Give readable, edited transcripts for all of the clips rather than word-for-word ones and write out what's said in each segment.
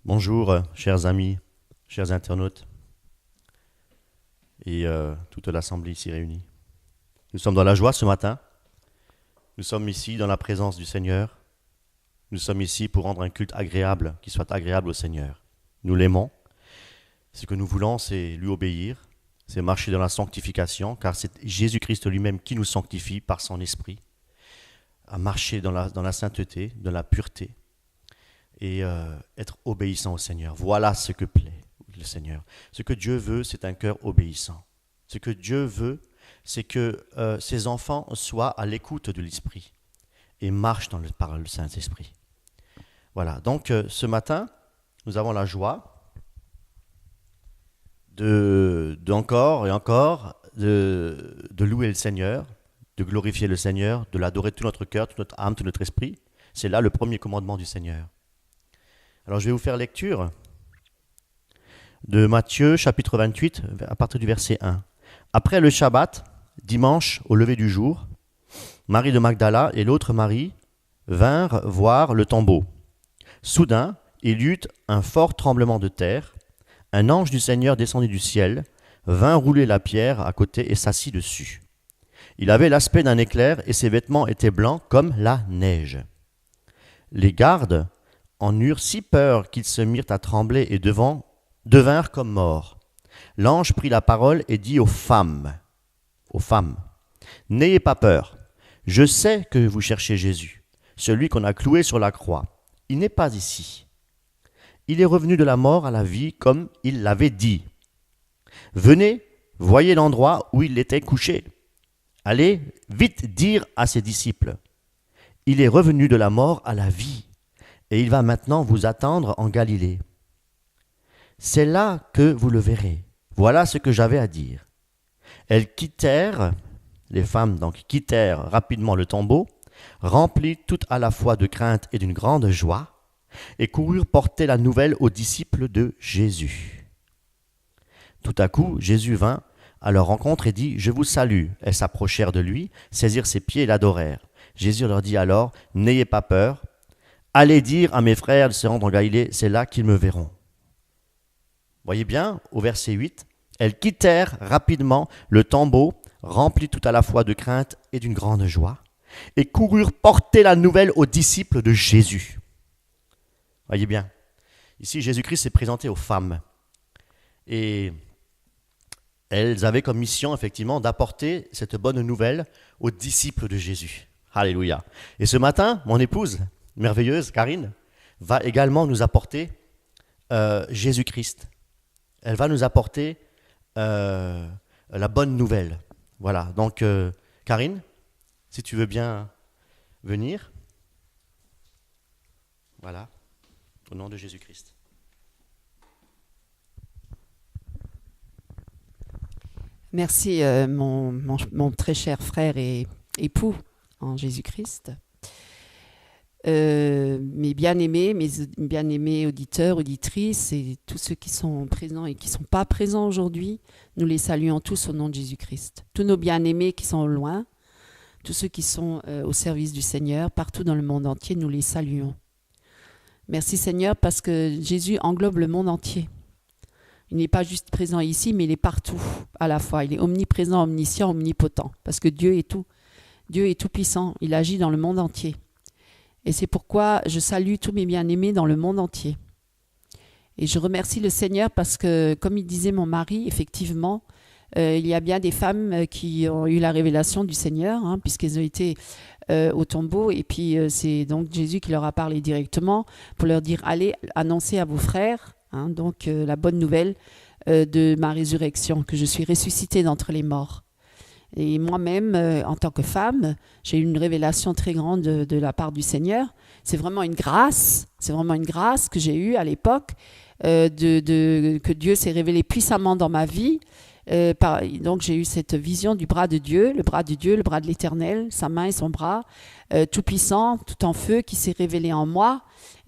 Bonjour, chers amis, chers internautes et toute l'Assemblée ici réunie. Nous sommes dans la joie ce matin. Nous sommes ici dans la présence du Seigneur. Nous sommes ici pour rendre un culte agréable, qui soit agréable au Seigneur. Nous l'aimons. Ce que nous voulons, c'est lui obéir, c'est marcher dans la sanctification, car c'est Jésus-Christ lui-même qui nous sanctifie par son esprit, à marcher dans la sainteté, dans la pureté, et être obéissant au Seigneur. Voilà ce que plaît le Seigneur. Ce que Dieu veut, c'est un cœur obéissant. Ce que Dieu veut, c'est que ses enfants soient à l'écoute de l'Esprit et marchent par le Saint-Esprit. Voilà, donc ce matin, nous avons la joie d'encore et encore de louer le Seigneur, de glorifier le Seigneur, de l'adorer de tout notre cœur, toute notre âme, tout notre esprit. C'est là le premier commandement du Seigneur. Alors je vais vous faire lecture de Matthieu chapitre 28 à partir du verset 1. Après le Shabbat, dimanche au lever du jour, Marie de Magdala et l'autre Marie vinrent voir le tombeau. Soudain, il y eut un fort tremblement de terre. Un ange du Seigneur descendit du ciel, vint rouler la pierre à côté et s'assit dessus. Il avait l'aspect d'un éclair et ses vêtements étaient blancs comme la neige. Les gardes en eurent si peur qu'ils se mirent à trembler et devinrent comme morts. L'ange prit la parole et dit aux femmes, n'ayez pas peur, je sais que vous cherchez Jésus, celui qu'on a cloué sur la croix. Il n'est pas ici. Il est revenu de la mort à la vie comme il l'avait dit. Venez, voyez l'endroit où il était couché. Allez vite dire à ses disciples, il est revenu de la mort à la vie. Et il va maintenant vous attendre en Galilée. C'est là que vous le verrez. Voilà ce que j'avais à dire. Elles quittèrent, les femmes donc quittèrent rapidement le tombeau, remplies toutes à la fois de crainte et d'une grande joie, et coururent porter la nouvelle aux disciples de Jésus. Tout à coup, Jésus vint à leur rencontre et dit « Je vous salue ». Elles s'approchèrent de lui, saisirent ses pieds et l'adorèrent. Jésus leur dit alors « N'ayez pas peur. Allez dire à mes frères de se rendre en Galilée, c'est là qu'ils me verront. » Voyez bien, au verset 8, elles quittèrent rapidement le tombeau, remplies tout à la fois de crainte et d'une grande joie, et coururent porter la nouvelle aux disciples de Jésus. Voyez bien, ici Jésus-Christ s'est présenté aux femmes, et elles avaient comme mission effectivement d'apporter cette bonne nouvelle aux disciples de Jésus. Alléluia. Et ce matin, mon épouse, merveilleuse, Karine, va également nous apporter Jésus-Christ. Elle va nous apporter la bonne nouvelle. Voilà, donc Karine, si tu veux bien venir. Voilà, au nom de Jésus-Christ. Merci mon très cher frère et époux en Jésus-Christ. Mes bien-aimés auditeurs, auditrices et tous ceux qui sont présents et qui ne sont pas présents aujourd'hui, nous les saluons tous au nom de Jésus-Christ. Tous nos bien-aimés qui sont au loin, tous ceux qui sont au service du Seigneur, partout dans le monde entier, nous les saluons. Merci Seigneur parce que Jésus englobe le monde entier. Il n'est pas juste présent ici, mais il est partout à la fois. Il est omniprésent, omniscient, omnipotent, parce que Dieu est tout. Dieu est tout puissant, il agit dans le monde entier. Et c'est pourquoi je salue tous mes bien-aimés dans le monde entier. Et je remercie le Seigneur parce que, comme il disait mon mari, effectivement, il y a bien des femmes qui ont eu la révélation du Seigneur, puisqu'elles ont été au tombeau. Et puis, c'est donc Jésus qui leur a parlé directement pour leur dire, allez annoncer à vos frères, la bonne nouvelle de ma résurrection, que je suis ressuscitée d'entre les morts. Et moi-même, en tant que femme, j'ai eu une révélation très grande de la part du Seigneur. C'est vraiment une grâce que j'ai eue à l'époque, que Dieu s'est révélé puissamment dans ma vie. Donc j'ai eu cette vision du bras de Dieu, le bras de l'Éternel, sa main et son bras, tout puissant, tout en feu, qui s'est révélé en moi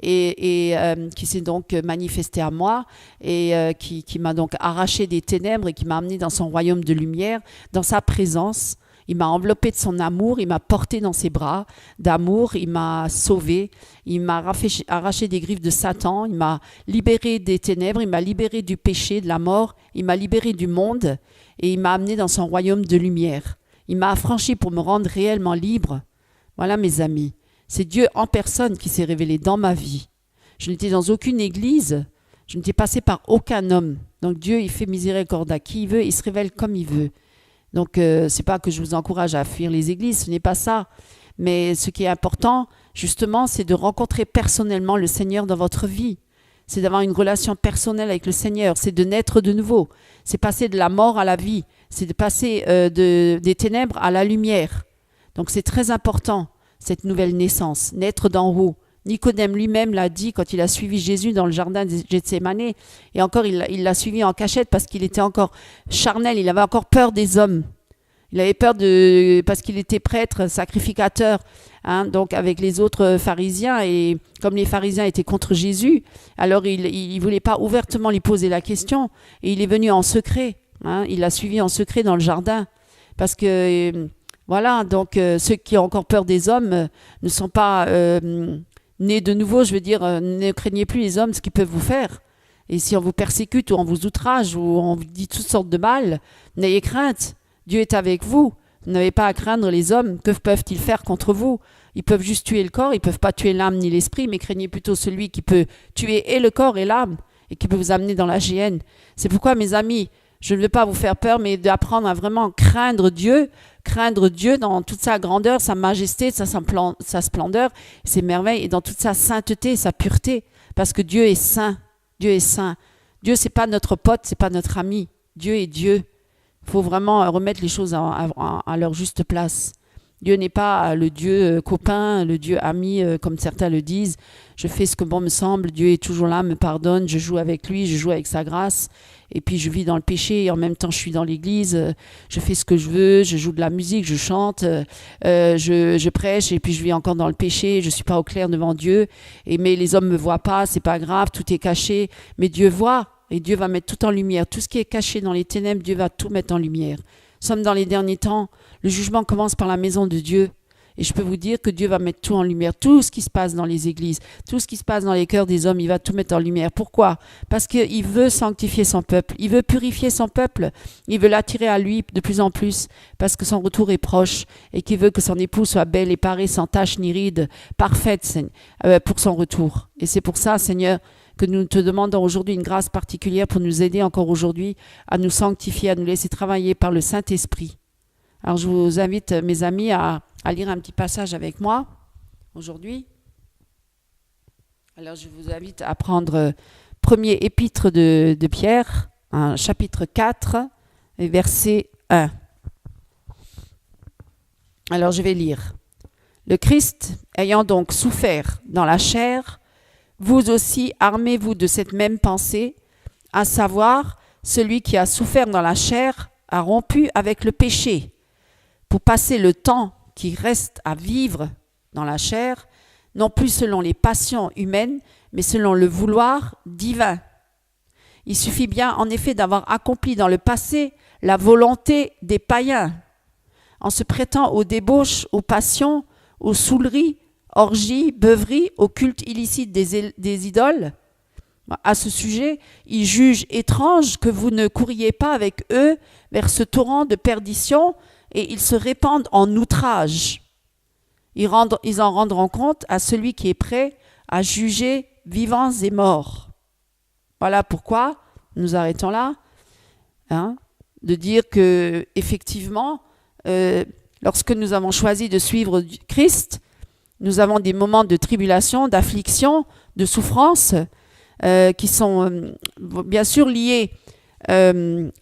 et qui s'est donc manifesté à moi et qui m'a donc arraché des ténèbres et qui m'a amené dans son royaume de lumière, dans sa présence. Il m'a enveloppé de son amour, il m'a porté dans ses bras d'amour, il m'a sauvé, il m'a arraché des griffes de Satan, il m'a libéré des ténèbres, il m'a libéré du péché, de la mort, il m'a libéré du monde et il m'a amené dans son royaume de lumière. Il m'a affranchi pour me rendre réellement libre. Voilà mes amis, c'est Dieu en personne qui s'est révélé dans ma vie. Je n'étais dans aucune église, je n'étais passé par aucun homme. Donc Dieu, il fait miséricorde à qui il veut, il se révèle comme il veut. Donc c'est pas que je vous encourage à fuir les églises, ce n'est pas ça. Mais ce qui est important, justement, c'est de rencontrer personnellement le Seigneur dans votre vie. C'est d'avoir une relation personnelle avec le Seigneur, c'est de naître de nouveau. C'est passer de la mort à la vie, c'est de passer des ténèbres à la lumière. Donc c'est très important, cette nouvelle naissance, naître d'en haut. Nicodème lui-même l'a dit quand il a suivi Jésus dans le jardin de Gethsémane. Et encore, il l'a suivi en cachette parce qu'il était encore charnel, il avait encore peur des hommes. Il avait peur parce qu'il était prêtre, sacrificateur, donc avec les autres pharisiens. Et comme les pharisiens étaient contre Jésus, alors il ne voulait pas ouvertement lui poser la question. Et il est venu en secret. Il l'a suivi en secret dans le jardin. Parce que, voilà, donc ceux qui ont encore peur des hommes ne sont pas... nés de nouveau, je veux dire, ne craignez plus les hommes, ce qu'ils peuvent vous faire. Et si on vous persécute ou on vous outrage ou on vous dit toutes sortes de mal, n'ayez crainte. Dieu est avec vous. Vous n'avez pas à craindre les hommes. Que peuvent-ils faire contre vous? Ils peuvent juste tuer le corps, ils ne peuvent pas tuer l'âme ni l'esprit, mais craignez plutôt celui qui peut tuer et le corps et l'âme et qui peut vous amener dans la géhenne. C'est pourquoi, mes amis, je ne veux pas vous faire peur, mais d'apprendre à vraiment craindre Dieu dans toute sa grandeur, sa majesté, sa splendeur, ses merveilles, et dans toute sa sainteté, sa pureté, parce que Dieu est saint. Dieu est saint. Dieu, c'est pas notre pote, c'est pas notre ami. Dieu est Dieu. Il faut vraiment remettre les choses à leur juste place. Dieu n'est pas le Dieu copain, le Dieu ami, comme certains le disent. Je fais ce que bon me semble, Dieu est toujours là, me pardonne, je joue avec lui, je joue avec sa grâce. Et puis je vis dans le péché et en même temps je suis dans l'église, je fais ce que je veux, je joue de la musique, je chante, je prêche et puis je vis encore dans le péché, je ne suis pas au clair devant Dieu. Mais les hommes ne me voient pas, c'est pas grave, tout est caché. Mais Dieu voit et Dieu va mettre tout en lumière. Tout ce qui est caché dans les ténèbres, Dieu va tout mettre en lumière. Nous sommes dans les derniers temps, le jugement commence par la maison de Dieu. Et je peux vous dire que Dieu va mettre tout en lumière, tout ce qui se passe dans les églises, tout ce qui se passe dans les cœurs des hommes, il va tout mettre en lumière. Pourquoi? Parce qu'il veut sanctifier son peuple, il veut purifier son peuple, il veut l'attirer à lui de plus en plus, parce que son retour est proche et qu'il veut que son épouse soit belle et parée, sans tache ni ride, parfaite pour son retour. Et c'est pour ça, Seigneur, que nous te demandons aujourd'hui une grâce particulière pour nous aider encore aujourd'hui à nous sanctifier, à nous laisser travailler par le Saint-Esprit. Alors je vous invite, mes amis, à lire un petit passage avec moi aujourd'hui. Alors je vous invite à prendre premier épître de Pierre, chapitre 4, et verset 1. Alors je vais lire. Le Christ, ayant donc souffert dans la chair, vous aussi armez-vous de cette même pensée, à savoir, celui qui a souffert dans la chair a rompu avec le péché, pour passer le temps qui reste à vivre dans la chair, non plus selon les passions humaines, mais selon le vouloir divin. Il suffit bien en effet d'avoir accompli dans le passé la volonté des païens, en se prêtant aux débauches, aux passions, aux saouleries, orgies, beuveries, au culte illicite des idoles. À ce sujet, ils jugent étrange que vous ne couriez pas avec eux vers ce torrent de perdition, et ils se répandent en outrage. Ils en rendront compte à celui qui est prêt à juger vivants et morts. Voilà pourquoi nous arrêtons là, de dire que effectivement, lorsque nous avons choisi de suivre Christ, nous avons des moments de tribulation, d'affliction, de souffrance, qui sont bien sûr liés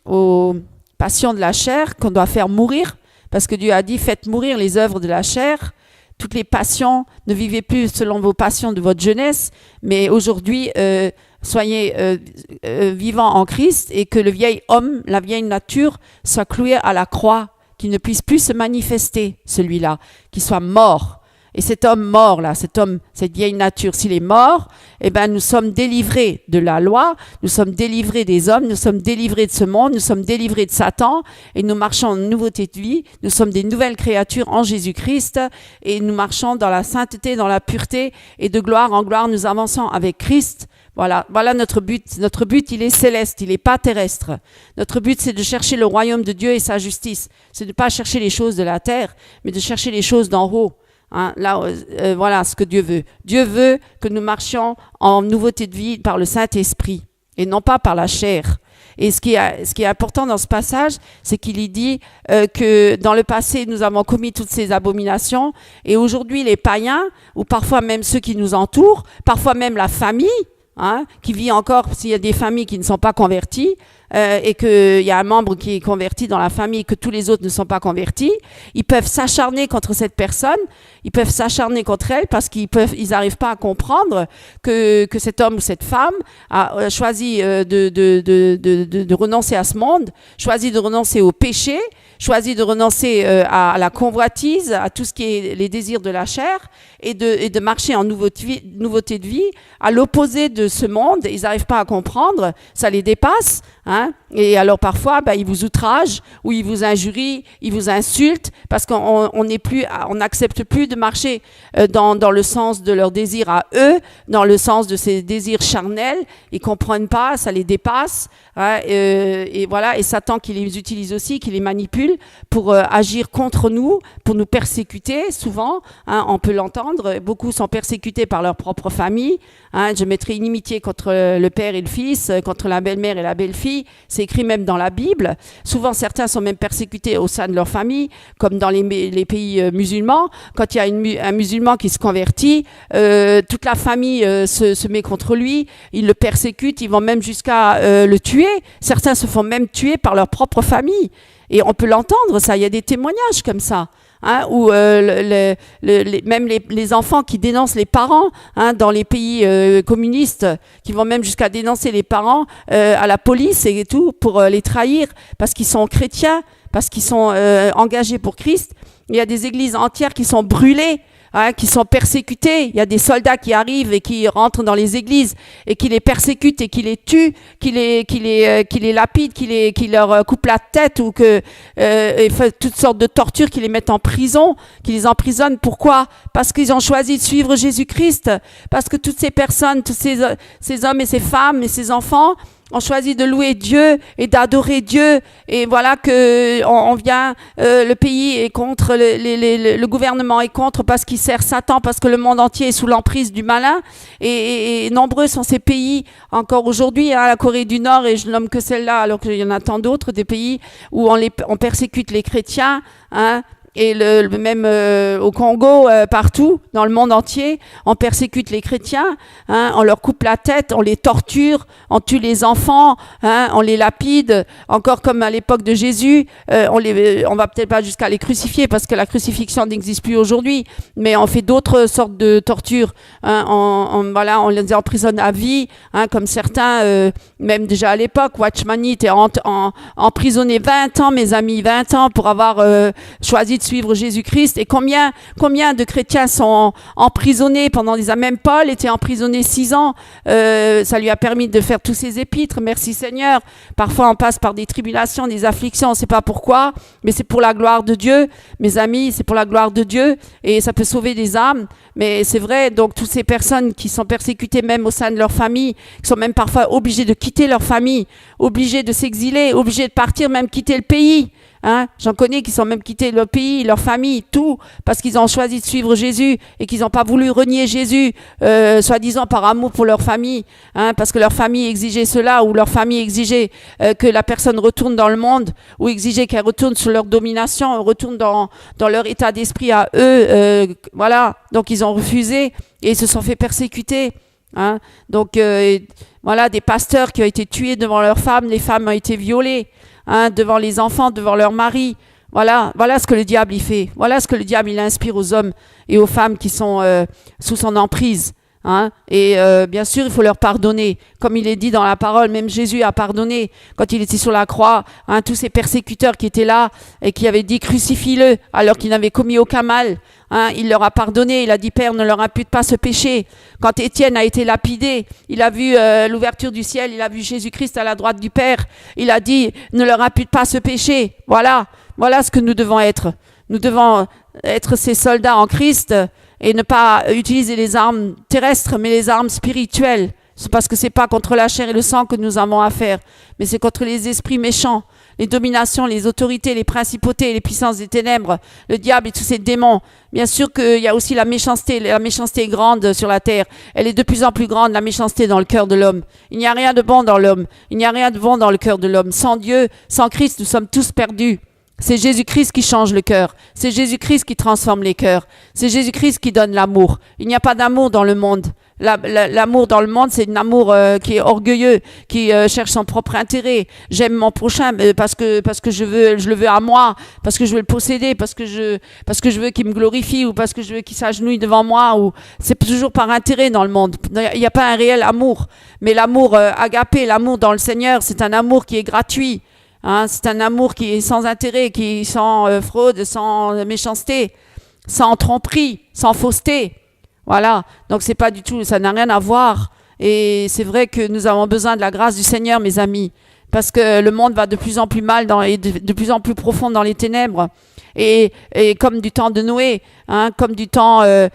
aux passions de la chair qu'on doit faire mourir, parce que Dieu a dit, faites mourir les œuvres de la chair, toutes les passions, ne vivez plus selon vos passions de votre jeunesse, mais aujourd'hui, soyez vivants en Christ et que le vieil homme, la vieille nature, soit cloué à la croix, qu'il ne puisse plus se manifester, celui-là, qu'il soit mort. Et cet homme mort, là, cette vieille nature, s'il est mort, eh ben, nous sommes délivrés de la loi, nous sommes délivrés des hommes, nous sommes délivrés de ce monde, nous sommes délivrés de Satan, et nous marchons en nouveauté de vie. Nous sommes des nouvelles créatures en Jésus-Christ, et nous marchons dans la sainteté, dans la pureté, et de gloire en gloire, nous avançons avec Christ. Voilà notre but. Notre but, il est céleste, il n'est pas terrestre. Notre but, c'est de chercher le royaume de Dieu et sa justice. C'est de ne pas chercher les choses de la terre, mais de chercher les choses d'en haut. Hein, là, voilà ce que Dieu veut. Dieu veut que nous marchions en nouveauté de vie par le Saint-Esprit et non pas par la chair. Et ce qui est important dans ce passage, c'est qu'il y dit que dans le passé, nous avons commis toutes ces abominations et aujourd'hui, les païens, ou parfois même ceux qui nous entourent, parfois même la famille, qui vit encore, s'il y a des familles qui ne sont pas converties, et qu'il y a un membre qui est converti dans la famille, que tous les autres ne sont pas convertis, ils peuvent s'acharner contre cette personne, ils peuvent s'acharner contre elle parce qu'ils n'arrivent pas à comprendre que cet homme ou cette femme a choisi de renoncer à ce monde, choisi de renoncer au péché, choisi de renoncer à la convoitise, à tout ce qui est les désirs de la chair, et de marcher en nouveauté de vie, à l'opposé de ce monde. Ils n'arrivent pas à comprendre, ça les dépasse. Et alors parfois, ils vous outragent, ou ils vous injurient, ils vous insultent, parce qu'on n'accepte plus de marcher dans le sens de leurs désirs à eux, dans le sens de ces désirs charnels. Ils comprennent pas, ça les dépasse. Et voilà, et Satan qui les utilise aussi, qui les manipule pour agir contre nous, pour nous persécuter. Souvent, on peut l'entendre. Beaucoup sont persécutés par leur propre famille. Je mettrai inimitié contre le père et le fils, contre la belle-mère et la belle-fille. C'est écrit même dans la Bible. Souvent, certains sont même persécutés au sein de leur famille, comme dans les pays musulmans. Quand il y a un musulman qui se convertit, toute la famille se met contre lui. Ils le persécutent, ils vont même jusqu'à le tuer. Certains se font même tuer par leur propre famille. Et on peut l'entendre, ça. Il y a des témoignages comme ça. Où même les enfants qui dénoncent les parents dans les pays communistes, qui vont même jusqu'à dénoncer les parents à la police et tout pour les trahir parce qu'ils sont chrétiens, parce qu'ils sont engagés pour Christ. Il y a des églises entières qui sont brûlées, qui sont persécutés. Il y a des soldats qui arrivent et qui rentrent dans les églises et qui les persécutent et qui les tuent, qui les lapident, qui leur coupent la tête ou et fait toutes sortes de tortures, qui les mettent en prison, qui les emprisonnent. Pourquoi? Parce qu'ils ont choisi de suivre Jésus-Christ. Parce que toutes ces personnes, tous ces hommes et ces femmes et ces enfants ont choisi de louer Dieu et d'adorer Dieu, et voilà que on vient, le pays est contre, le gouvernement est contre parce qu'il sert Satan, parce que le monde entier est sous l'emprise du malin, et nombreux sont ces pays encore aujourd'hui, la Corée du Nord, et je nomme que celle-là alors qu'il y en a tant d'autres, des pays où on persécute les chrétiens, et même au Congo, partout, dans le monde entier, on persécute les chrétiens, on leur coupe la tête, on les torture, on tue les enfants, on les lapide, encore comme à l'époque de Jésus, on va peut-être pas jusqu'à les crucifier parce que la crucifixion n'existe plus aujourd'hui, mais on fait d'autres sortes de tortures, on les emprisonne à vie, comme certains, même déjà à l'époque, Watchmani était emprisonné 20 ans, mes amis, 20 ans pour avoir choisi de suivre Jésus-Christ. Et combien de chrétiens sont emprisonnés pendant des années? Même Paul était emprisonné 6 ans. Ça lui a permis de faire tous ses épîtres. Merci Seigneur. Parfois on passe par des tribulations, des afflictions, on ne sait pas pourquoi, mais c'est pour la gloire de Dieu. Mes amis, c'est pour la gloire de Dieu et ça peut sauver des âmes. Mais c'est vrai, donc toutes ces personnes qui sont persécutées même au sein de leur famille, qui sont même parfois obligées de quitter leur famille, obligées de s'exiler, obligées de partir, même quitter le pays. J'en connais qui sont même quittés leur pays, leur famille, tout, parce qu'ils ont choisi de suivre Jésus et qu'ils n'ont pas voulu renier Jésus, soi-disant par amour pour leur famille, parce que leur famille exigeait cela, ou leur famille exigeait que la personne retourne dans le monde, ou exigeait qu'elle retourne sous leur domination, retourne dans leur état d'esprit à eux, voilà. Donc ils ont refusé et ils se sont fait persécuter. Donc voilà, des pasteurs qui ont été tués devant leurs femmes, les femmes ont été violées. Devant les enfants, devant leur mari. Voilà ce que le diable y fait. Voilà ce que le diable il inspire aux hommes et aux femmes qui sont sous son emprise. Hein, et bien sûr, il faut leur pardonner. Comme il est dit dans la parole, même Jésus a pardonné quand il était sur la croix. Hein, tous ces persécuteurs qui étaient là et qui avaient dit crucifie-le alors qu'il n'avait commis aucun mal. Hein, il leur a pardonné. Il a dit Père, ne leur impute pas ce péché. Quand Étienne a été lapidé, il a vu l'ouverture du ciel. Il a vu Jésus-Christ à la droite du Père. Il a dit ne leur impute pas ce péché. Voilà ce que nous devons être. Nous devons être ces soldats en Christ. Et ne pas utiliser les armes terrestres, mais les armes spirituelles. C'est parce que c'est pas contre la chair et le sang que nous avons affaire, mais c'est contre les esprits méchants, les dominations, les autorités, les principautés, les puissances des ténèbres, le diable et tous ces démons. Bien sûr qu'il y a aussi la méchanceté est grande sur la terre. Elle est de plus en plus grande, la méchanceté dans le cœur de l'homme. Il n'y a rien de bon dans l'homme, il n'y a rien de bon dans le cœur de l'homme. Sans Dieu, sans Christ, nous sommes tous perdus. C'est Jésus-Christ qui change le cœur. C'est Jésus-Christ qui transforme les cœurs. C'est Jésus-Christ qui donne l'amour. Il n'y a pas d'amour dans le monde. L'amour dans le monde, c'est un amour qui est orgueilleux, qui cherche son propre intérêt. J'aime mon prochain parce que je le veux à moi, parce que je veux le posséder, parce que je veux qu'il me glorifie ou parce que je veux qu'il s'agenouille devant moi. Ou c'est toujours par intérêt dans le monde. Il n'y a pas un réel amour. Mais l'amour agapé, l'amour dans le Seigneur, c'est un amour qui est gratuit. Hein, c'est un amour qui est sans intérêt, qui est sans fraude, sans méchanceté, sans tromperie, sans fausseté. Voilà, donc c'est pas du tout, ça n'a rien à voir. Et c'est vrai que nous avons besoin de la grâce du Seigneur, mes amis, parce que le monde va de plus en plus mal et de plus en plus profond dans les ténèbres. Et comme du temps de Noé, hein, comme du temps de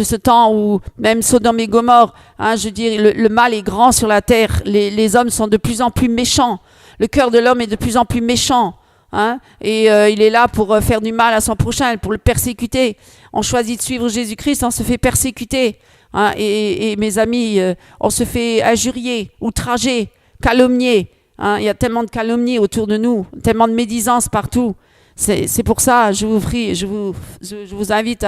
ce temps où même Sodome et Gomorrhe, hein, je veux dire, le mal est grand sur la terre. Les hommes sont de plus en plus méchants. Le cœur de l'homme est de plus en plus méchant. Hein, et il est là pour faire du mal à son prochain, pour le persécuter. On choisit de suivre Jésus-Christ, on se fait persécuter. Hein, et mes amis, on se fait injurier, outrager, calomnier. Hein, il y a tellement de calomnies autour de nous, tellement de médisance partout. C'est pour ça, je vous prie, je vous invite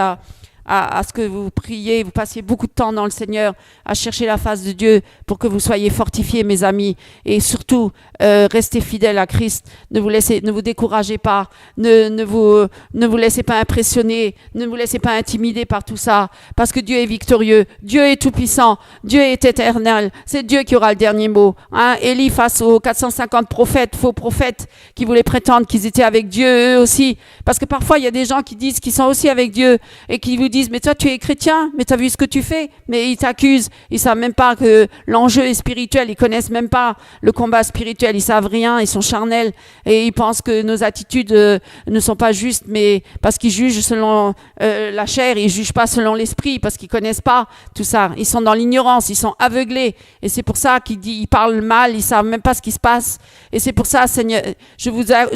à ce que vous priez, vous passiez beaucoup de temps dans le Seigneur, à chercher la face de Dieu pour que vous soyez fortifiés, mes amis. Et surtout, restez fidèles à Christ. Ne vous découragez pas. Ne vous laissez pas impressionner. Ne vous laissez pas intimider par tout ça. Parce que Dieu est victorieux. Dieu est tout-puissant. Dieu est éternel. C'est Dieu qui aura le dernier mot. Hein? Élie, face aux 450 prophètes, faux prophètes, qui voulaient prétendre qu'ils étaient avec Dieu, eux aussi. Parce que parfois, il y a des gens qui disent qu'ils sont aussi avec Dieu et qui vous disent, mais toi tu es chrétien, mais tu as vu ce que tu fais, mais ils t'accusent, ils savent même pas que l'enjeu est spirituel, ils connaissent même pas le combat spirituel, ils savent rien, ils sont charnels et ils pensent que nos attitudes ne sont pas justes, mais parce qu'ils jugent selon la chair, ils jugent pas selon l'esprit, parce qu'ils connaissent pas tout ça, ils sont dans l'ignorance, ils sont aveuglés et c'est pour ça qu'ils parlent mal, ils savent même pas ce qui se passe et c'est pour ça, Seigneur, je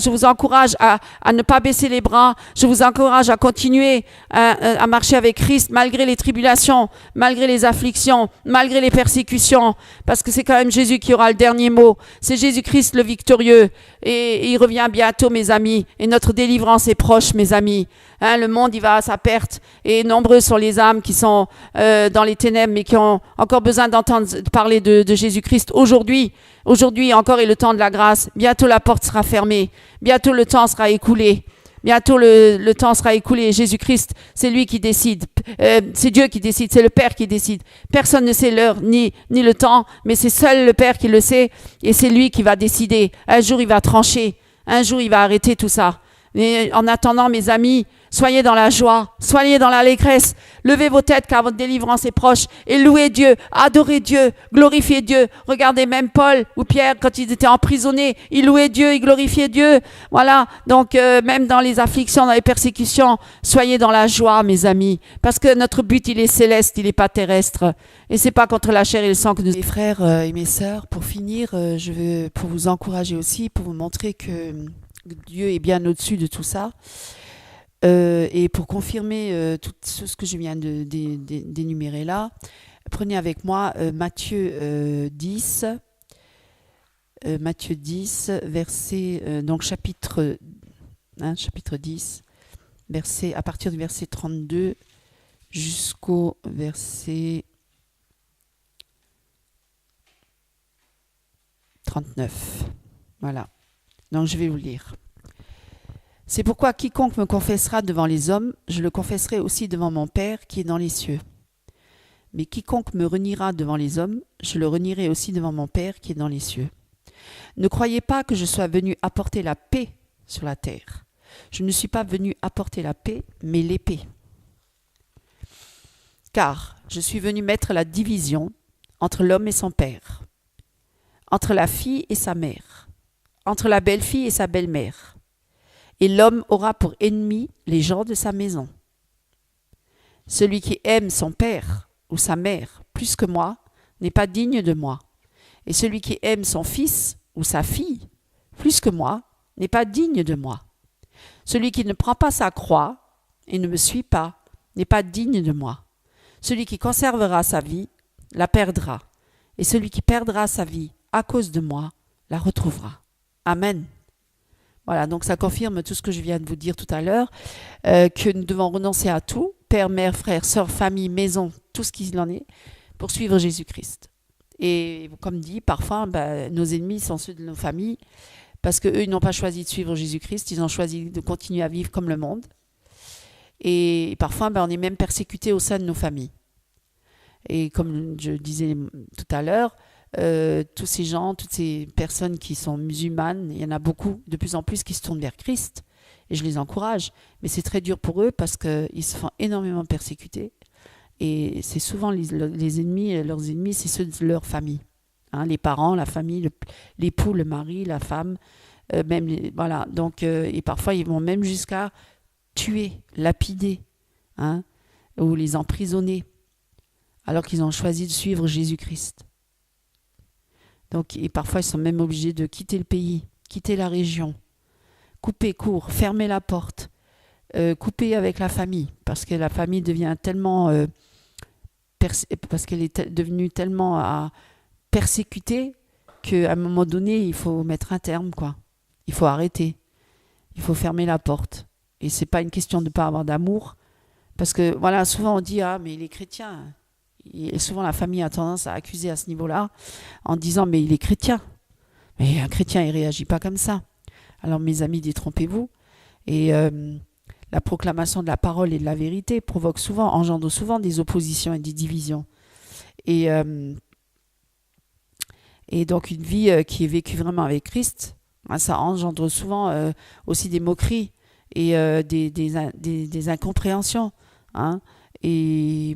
vous encourage à ne pas baisser les bras, je vous encourage à continuer à marcher avec Christ malgré les tribulations, malgré les afflictions, malgré les persécutions, parce que c'est quand même Jésus qui aura le dernier mot. C'est Jésus-Christ le victorieux et il revient bientôt, mes amis, et notre délivrance est proche, mes amis. Hein, le monde, il va à sa perte et nombreux sont les âmes qui sont dans les ténèbres mais qui ont encore besoin d'entendre parler de Jésus-Christ aujourd'hui. Aujourd'hui encore est le temps de la grâce. Bientôt la porte sera fermée. Bientôt le temps sera écoulé. Bientôt le temps sera écoulé. Jésus-Christ, c'est lui qui décide. C'est Dieu qui décide. C'est le Père qui décide. Personne ne sait l'heure ni le temps, mais c'est seul le Père qui le sait et c'est lui qui va décider. Un jour, il va trancher. Un jour, il va arrêter tout ça. Mais en attendant, mes amis, soyez dans la joie, soyez dans l'allégresse. Levez vos têtes car votre délivrance est proche et louez Dieu, adorez Dieu, glorifiez Dieu. Regardez même Paul ou Pierre quand ils étaient emprisonnés, ils louaient Dieu, ils glorifiaient Dieu. Voilà, donc même dans les afflictions, dans les persécutions, soyez dans la joie, mes amis, parce que notre but, il est céleste, il n'est pas terrestre. Et c'est pas contre la chair et le sang que nous... Mes frères et mes sœurs, pour finir, je veux pour vous encourager aussi, pour vous montrer que Dieu est bien au-dessus de tout ça. Et pour confirmer tout ce que je viens d'énumérer là, prenez avec moi Matthieu 10, verset, donc chapitre 10, à partir du verset 32 jusqu'au verset 39. Voilà. Donc je vais vous lire. C'est pourquoi quiconque me confessera devant les hommes, je le confesserai aussi devant mon Père qui est dans les cieux. Mais quiconque me reniera devant les hommes, je le renierai aussi devant mon Père qui est dans les cieux. Ne croyez pas que je sois venu apporter la paix sur la terre. Je ne suis pas venu apporter la paix, mais l'épée. Car je suis venu mettre la division entre l'homme et son père, entre la fille et sa mère, entre la belle-fille et sa belle-mère. Et l'homme aura pour ennemi les gens de sa maison. Celui qui aime son père ou sa mère plus que moi n'est pas digne de moi. Et celui qui aime son fils ou sa fille plus que moi n'est pas digne de moi. Celui qui ne prend pas sa croix et ne me suit pas n'est pas digne de moi. Celui qui conservera sa vie la perdra, et celui qui perdra sa vie à cause de moi la retrouvera. Amen. Voilà, donc ça confirme tout ce que je viens de vous dire tout à l'heure, que nous devons renoncer à tout, père, mère, frère, sœur, famille, maison, tout ce qu'il en est, pour suivre Jésus-Christ. Et comme dit, parfois, nos ennemis sont ceux de nos familles, parce qu'eux, ils n'ont pas choisi de suivre Jésus-Christ, ils ont choisi de continuer à vivre comme le monde. Et parfois, on est même persécuté au sein de nos familles. Et comme je disais tout à l'heure, tous ces gens, toutes ces personnes qui sont musulmanes, il y en a beaucoup, de plus en plus, qui se tournent vers Christ. Et je les encourage. Mais c'est très dur pour eux parce qu'ils se font énormément persécuter. Et c'est souvent les ennemis, leurs ennemis, c'est ceux de leur famille. Hein, les parents, la famille, l'époux, le mari, la femme. Voilà. Donc, et parfois, ils vont même jusqu'à tuer, lapider, hein, ou les emprisonner, alors qu'ils ont choisi de suivre Jésus-Christ. Donc, et parfois, ils sont même obligés de quitter le pays, quitter la région, couper court, fermer la porte, couper avec la famille, parce que la famille devient tellement... parce qu'elle est devenue tellement persécutée qu'à un moment donné, il faut mettre un terme, quoi. Il faut arrêter. Il faut fermer la porte. Et c'est pas une question de ne pas avoir d'amour. Parce que, voilà, souvent on dit, ah, mais il est chrétien. Et souvent la famille a tendance à accuser à ce niveau-là, en disant, mais il est chrétien. Mais un chrétien, il réagit pas comme ça. Alors, mes amis, détrompez-vous. Et la proclamation de la parole et de la vérité engendre souvent des oppositions et des divisions. Et donc, une vie qui est vécue vraiment avec Christ, ça engendre souvent aussi des moqueries et des incompréhensions. Hein. Et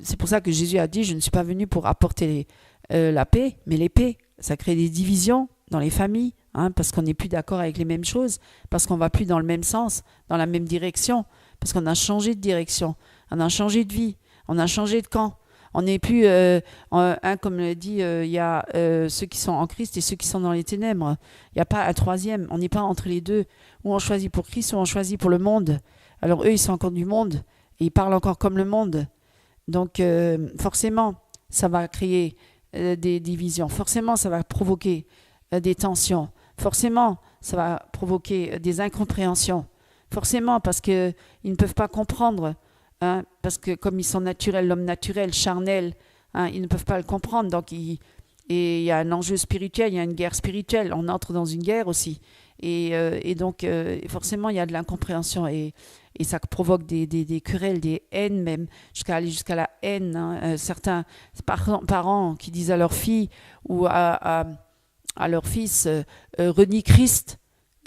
c'est pour ça que Jésus a dit, je ne suis pas venu pour apporter la paix, mais l'épée. Ça crée des divisions dans les familles, hein, parce qu'on n'est plus d'accord avec les mêmes choses, parce qu'on ne va plus dans le même sens, dans la même direction, parce qu'on a changé de direction, on a changé de vie, on a changé de camp. On n'est plus, comme le dit, il y a ceux qui sont en Christ et ceux qui sont dans les ténèbres. Il n'y a pas un troisième, on n'est pas entre les deux. Ou on choisit pour Christ ou on choisit pour le monde. Alors eux, ils sont encore du monde et ils parlent encore comme le monde. Donc forcément, ça va créer des divisions. Forcément, ça va provoquer des tensions. Forcément, ça va provoquer des incompréhensions. Forcément, parce qu'ils ne peuvent pas comprendre. Hein, parce que comme ils sont naturels, l'homme naturel, charnel, hein, ils ne peuvent pas le comprendre. Donc, il y a un enjeu spirituel, il y a une guerre spirituelle. On entre dans une guerre aussi. Et donc, forcément, il y a de l'incompréhension. Et ça provoque des querelles, des haines même, jusqu'à aller jusqu'à la haine. Hein. Certains parents qui disent à leur fille ou à leur fils, renie Christ,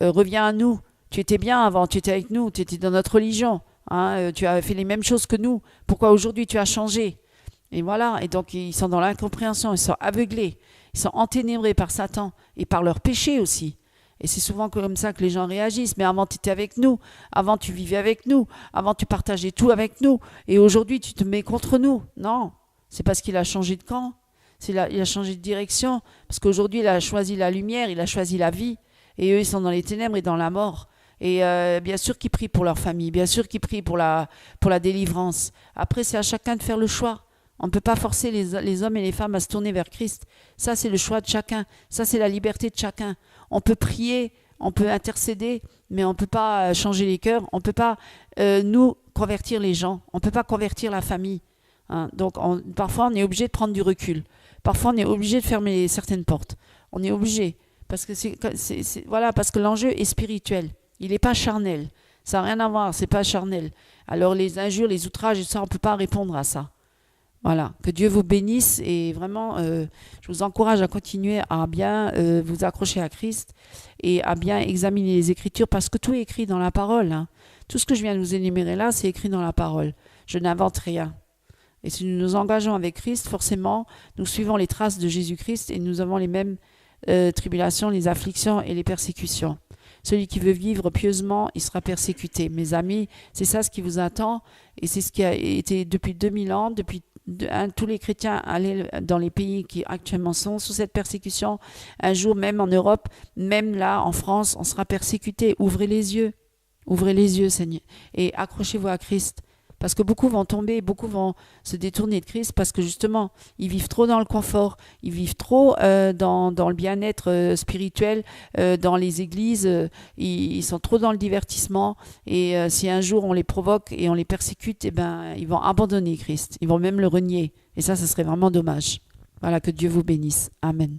reviens à nous. Tu étais bien avant, tu étais avec nous, tu étais dans notre religion. Hein, tu as fait les mêmes choses que nous. Pourquoi aujourd'hui tu as changé? Et voilà. Et donc ils sont dans l'incompréhension, ils sont aveuglés, ils sont enténébrés par Satan et par leurs péchés aussi. Et c'est souvent comme ça que les gens réagissent. Mais avant tu étais avec nous, avant tu vivais avec nous, avant tu partageais tout avec nous, et aujourd'hui tu te mets contre nous. Non, c'est parce qu'il a changé de camp, il a changé de direction, parce qu'aujourd'hui il a choisi la lumière, il a choisi la vie, et eux ils sont dans les ténèbres et dans la mort. Et bien sûr qu'ils prient pour leur famille, bien sûr qu'ils prient pour la délivrance. Après, c'est à chacun de faire le choix. On ne peut pas forcer les hommes et les femmes à se tourner vers Christ. Ça, c'est le choix de chacun. Ça, c'est la liberté de chacun. On peut prier, on peut intercéder, mais on ne peut pas changer les cœurs. On ne peut pas, nous, convertir les gens. On ne peut pas convertir la famille. Hein. Donc, parfois, on est obligé de prendre du recul. Parfois, on est obligé de fermer certaines portes. On est obligé. Parce que, voilà, parce que l'enjeu est spirituel. Il n'est pas charnel. Ça n'a rien à voir, c'est pas charnel. Alors les injures, les outrages, ça, on ne peut pas répondre à ça. Voilà, que Dieu vous bénisse et vraiment, je vous encourage à continuer à bien vous accrocher à Christ et à bien examiner les Écritures parce que tout est écrit dans la parole, hein. Tout ce que je viens de vous énumérer là, c'est écrit dans la parole. Je n'invente rien. Et si nous nous engageons avec Christ, forcément, nous suivons les traces de Jésus-Christ et nous avons les mêmes tribulations, les afflictions et les persécutions. Celui qui veut vivre pieusement, il sera persécuté. Mes amis, c'est ça ce qui vous attend et c'est ce qui a été depuis 2000 ans, tous les chrétiens allaient dans les pays qui actuellement sont sous cette persécution. Un jour, même en Europe, même là en France, on sera persécuté. Ouvrez les yeux, Seigneur, et accrochez-vous à Christ. Parce que beaucoup vont tomber, beaucoup vont se détourner de Christ parce que justement, ils vivent trop dans le confort, ils vivent trop dans le bien-être spirituel, dans les églises, ils sont trop dans le divertissement. Et si un jour on les provoque et on les persécute, eh ben, ils vont abandonner Christ, ils vont même le renier. Et ça serait vraiment dommage. Voilà, que Dieu vous bénisse. Amen.